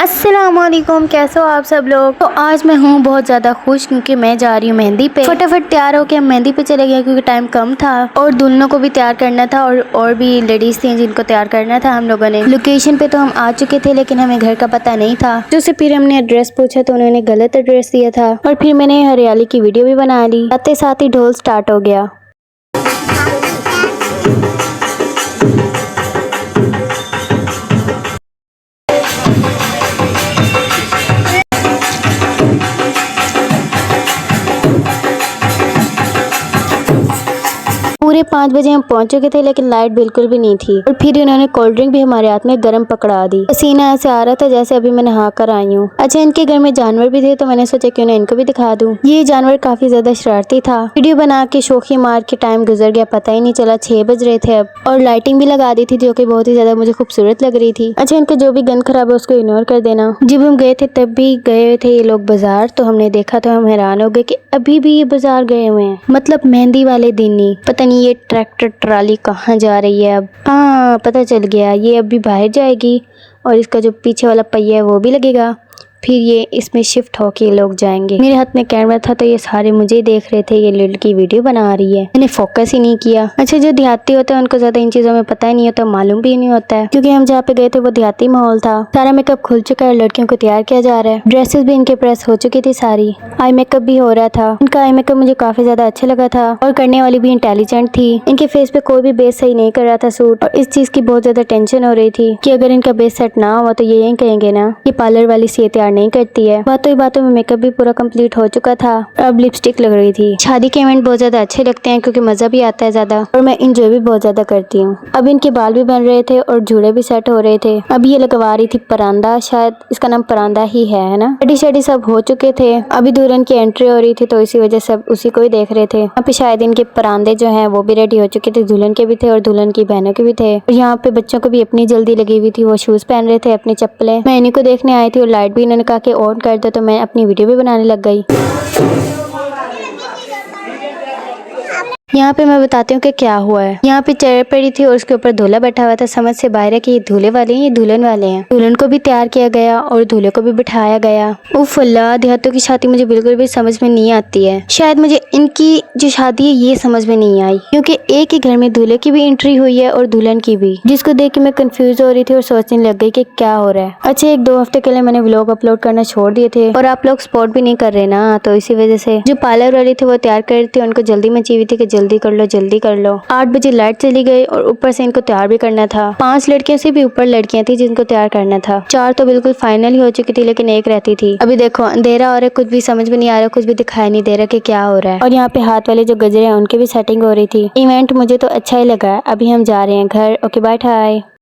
अस्सलामुअलैकुम, कैसे हो आप सब लोग। तो आज मैं हूँ बहुत ज़्यादा खुश क्योंकि मैं जा रही हूँ मेहंदी पे। फटाफट तैयार होकर हम मेहंदी पे चले गए क्योंकि टाइम कम था और दुल्हनों को भी तैयार करना था और भी लेडीज़ थी जिनको तैयार करना था। हम लोगों ने लोकेशन पे तो हम आ चुके थे लेकिन हमें घर का पता नहीं था। तो फिर हमने एड्रेस पूछा तो उन्होंने गलत एड्रेस दिया था और फिर मैंने हरियाली की वीडियो भी बना ली। साथ ही साथ ही ढोल स्टार्ट हो गया। पूरे 5 बजे हम पहुंच चुके थे लेकिन लाइट बिल्कुल भी नहीं थी और फिर इन्होंने कोल्ड ड्रिंक भी हमारे हाथ में गर्म पकड़ा दी। पसीना ऐसे आ रहा था जैसे अभी मैं नहा कर आई हूँ। अच्छा, इनके घर में जानवर भी थे तो मैंने सोचा क्यों ना इनको भी दिखा दूं। ये जानवर काफी ज्यादा शरारती था। वीडियो बना के शोखी मार के टाइम गुजर गया, पता ही नहीं चला। 6 बज रहे थे अब और लाइटिंग भी लगा दी थी जो की बहुत ही ज्यादा मुझे खूबसूरत लग रही थी। अच्छा, इनका जो भी गन खराब है उसको इग्नोर कर देना। जब हम गए थे तब भी गए थे ये लोग बाजार, तो हमने देखा तो हम हैरान हो गए कि अभी भी ये बाजार गए हुए हैं। मतलब मेहंदी वाले दिन ही। पता नहीं ये ट्रैक्टर ट्राली कहाँ जा रही है अब। हाँ, पता चल गया, ये अभी बाहर जाएगी और इसका जो पीछे वाला पहिया है वो भी लगेगा, फिर ये इसमें शिफ्ट होके लोग जाएंगे। मेरे हाथ में कैमरा था तो ये सारे मुझे ही देख रहे थे, ये लड़की वीडियो बना रही है। मैंने फोकस ही नहीं किया। अच्छा, जो देहाती होते हैं उनको ज्यादा इन चीजों में पता ही नहीं होता, मालूम भी नहीं होता है क्योंकि हम जहाँ पे गए थे वो देहाती माहौल था। सारा मेकअप खुल चुका है, लड़कियों को तैयार किया जा रहा है। ड्रेसेस भी इनके प्रेस हो चुकी थी सारी। आई मेकअप भी हो रहा था। इनका आई मेकअप मुझे काफी ज्यादा अच्छा लगा था और करने वाली भी इंटेलिजेंट थी। इनके फेस पे कोई भी बेस सही नहीं कर रहा था सूट, और इस चीज की बहुत ज्यादा टेंशन हो रही थी कि अगर इनका बेस सेट ना हुआ तो ये यही कहेंगे ना ये पार्लर वाली सी तैयार नहीं करती है। बातों ही बातों में मेकअप भी पूरा कंप्लीट हो चुका था, अब लिपस्टिक लग रही थी। शादी के इवेंट बहुत ज्यादा अच्छे लगते हैं क्योंकि मजा भी आता है ज्यादा और मैं इंजॉय भी बहुत ज्यादा करती हूँ। अब इनके बाल भी बन रहे थे और जूड़े भी सेट हो रहे थे। अब ये लगवा रही थी परांदा, शायद इसका नाम परांदा ही है ना। रेडी शेडी सब हो चुके थे, अभी दुल्हन की एंट्री हो रही थी तो इसी वजह सब उसी को ही देख रहे थे। यहाँ पे शायद इनके परांदे जो है वो भी रेडी हो चुके थे, दुल्हन के भी थे और दुल्हन की बहनों के भी थे। और यहाँ पे बच्चों को भी अपनी जल्दी लगी हुई थी, वो शूज पहन रहे थे, अपनी चप्पलें। मैं इन्हीं को देखने आई थी और लाइट भी इन्होंने कहा कि ऑन कर दो तो मैं अपनी वीडियो भी बनाने लग गई। यहाँ पे मैं बताती हूँ कि क्या हुआ है। यहाँ पे चेयर पड़ी थी और उसके ऊपर दूल्हा बैठा हुआ था। समझ से बाहर है कि ये दूल्हे वाले हैं, ये दुल्हन वाले हैं। दुल्हन को भी तैयार किया गया और दूल्हे को भी बिठाया गया। उफ अल्लाह, देहातों की शादी मुझे बिल्कुल भी समझ में नहीं आती है। शायद मुझे इनकी जो शादी है ये समझ में नहीं आई क्योंकि एक ही घर में दूल्हे की भी एंट्री हुई है और दुल्हन की भी, जिसको देख के मैं कंफ्यूज हो रही थी और सोचने लग गई कि क्या हो रहा है। अच्छा, 1-2 हफ्ते के लिए मैंने व्लॉग अपलोड करना छोड़ दिए थे और आप लोग सपोर्ट भी नहीं कर रहे ना, तो इसी वजह से जो पार्लर वाली थी वो तैयार कर रही थी, उनको जल्दी मची हुई थी कि जल्दी कर लो जल्दी कर लो। 8 बजे लाइट चली गई और ऊपर से इनको तैयार भी करना था। 5 लड़कियों से भी ऊपर लड़कियां थी जिनको तैयार करना था। 4 तो बिल्कुल फाइनल ही हो चुकी थी लेकिन एक रहती थी। अभी देखो अंधेरा हो रहा है, कुछ भी समझ में नहीं आ रहा, कुछ भी दिखाई नहीं दे रहा कि क्या हो रहा है। और यहाँ पे हाथ वाले जो गजरे हैं उनकी भी सेटिंग हो रही थी। इवेंट मुझे तो अच्छा ही लगा। अभी हम जा रहे हैं घर। Okay, bye bye.